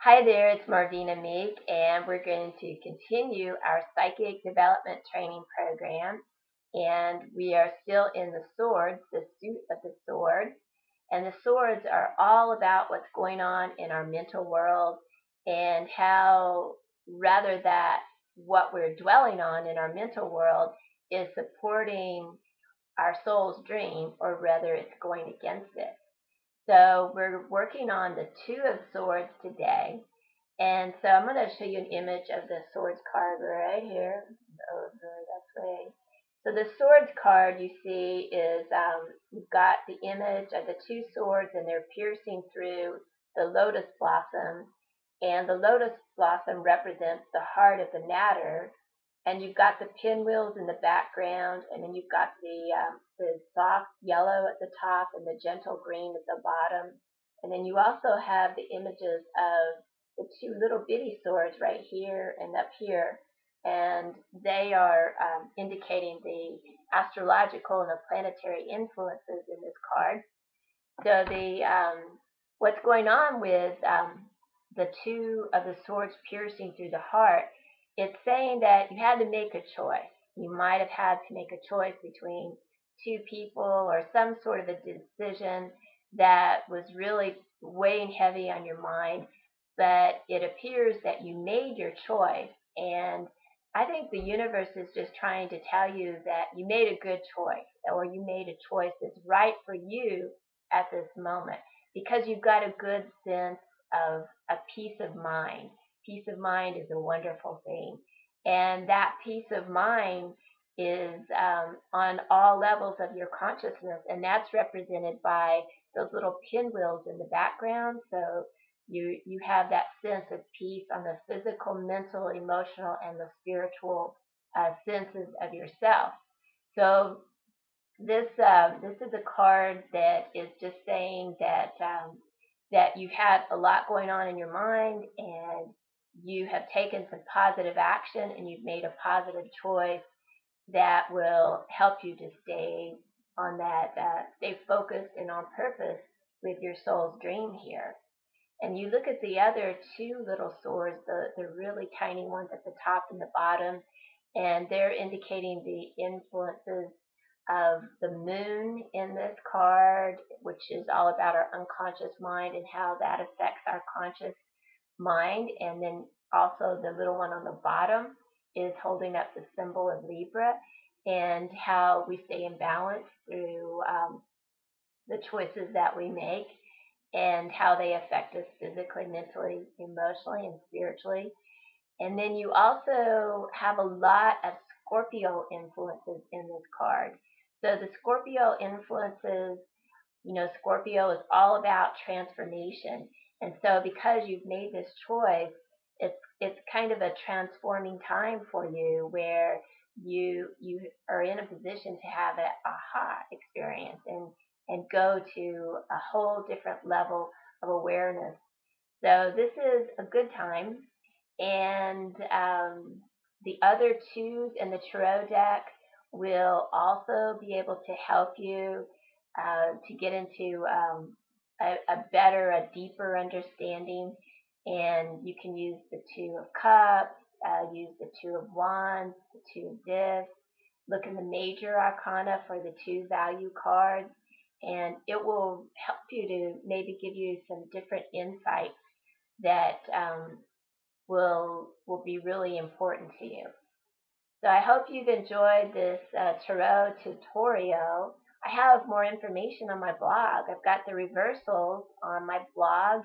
Hi there, it's Marvina Meek, and we're going to continue our psychic development training program. And we are still in the swords, the suit of the swords. And the swords are all about what's going on in our mental world and how, rather, that what we're dwelling on in our mental world is supporting our soul's dream, or rather, it's going against it. So we're working on the Two of Swords today. And so I'm going to show you an image of the swords card right here. Over that way. So the swords card you see is you've got the image of the two swords, and they're piercing through the lotus blossom. And the lotus blossom represents the heart of the matter. And you've got the pinwheels in the background, and then you've got the soft yellow at the top and the gentle green at the bottom. And then you also have the images of the two little bitty swords right here and up here, and they are indicating the astrological and the planetary influences in this card. So the what's going on with the two of the swords piercing through the heart, it's saying that you had to make a choice. You might have had to make a choice between two people or some sort of a decision that was really weighing heavy on your mind, but it appears that you made your choice. And I think the universe is just trying to tell you that you made a good choice, or you made a choice that's right for you at this moment, because you've got a good sense of a peace of mind. Peace of mind is a wonderful thing. And that peace of mind is on all levels of your consciousness, and that's represented by those little pinwheels in the background. So you have that sense of peace on the physical, mental, emotional, and the spiritual senses of yourself. So this is a card that is just saying that that you've had a lot going on in your mind, and you have taken some positive action, and you've made a positive choice that will help you to stay on that, stay focused and on purpose with your soul's dream here. And you look at the other two little swords, the really tiny ones at the top and the bottom, and they're indicating the influences of the moon in this card, which is all about our unconscious mind and how that affects our conscious mind. And then also the little one on the bottom is holding up the symbol of Libra, and how we stay in balance through the choices that we make, and how they affect us physically, mentally, emotionally, and spiritually. And then you also have a lot of Scorpio influences in this card. So the Scorpio influences, Scorpio is all about transformation. And so because you've made this choice, it's kind of a transforming time for you, where you are in a position to have an aha experience, and go to a whole different level of awareness. So this is a good time. And the other twos in the tarot deck will also be able to help you to get into a better, a deeper understanding. And you can use the Two of Cups, use the Two of Wands, the Two of Discs, look in the major arcana for the two value cards, and it will help you to maybe give you some different insights that will be really important to you. So I hope you've enjoyed this tarot tutorial. I have more information on my blog. I've got the reversals on my blog,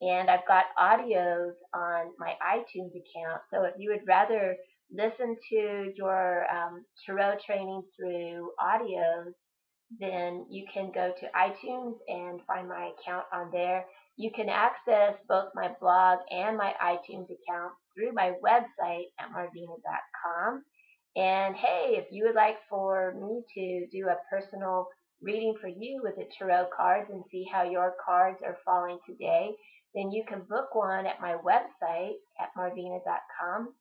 and I've got audios on my iTunes account. So if you would rather listen to your tarot training through audios, then you can go to iTunes and find my account on there. You can access both my blog and my iTunes account through my website at marvina.com. And hey, if you would like for me to do a personal reading for you with the tarot cards and see how your cards are falling today, then you can book one at my website at marvina.com,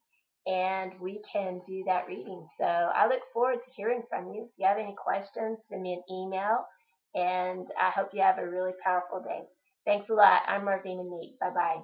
and we can do that reading. So I look forward to hearing from you. If you have any questions, send me an email, and I hope you have a really powerful day. Thanks a lot. I'm Marvina Meek. Bye-bye.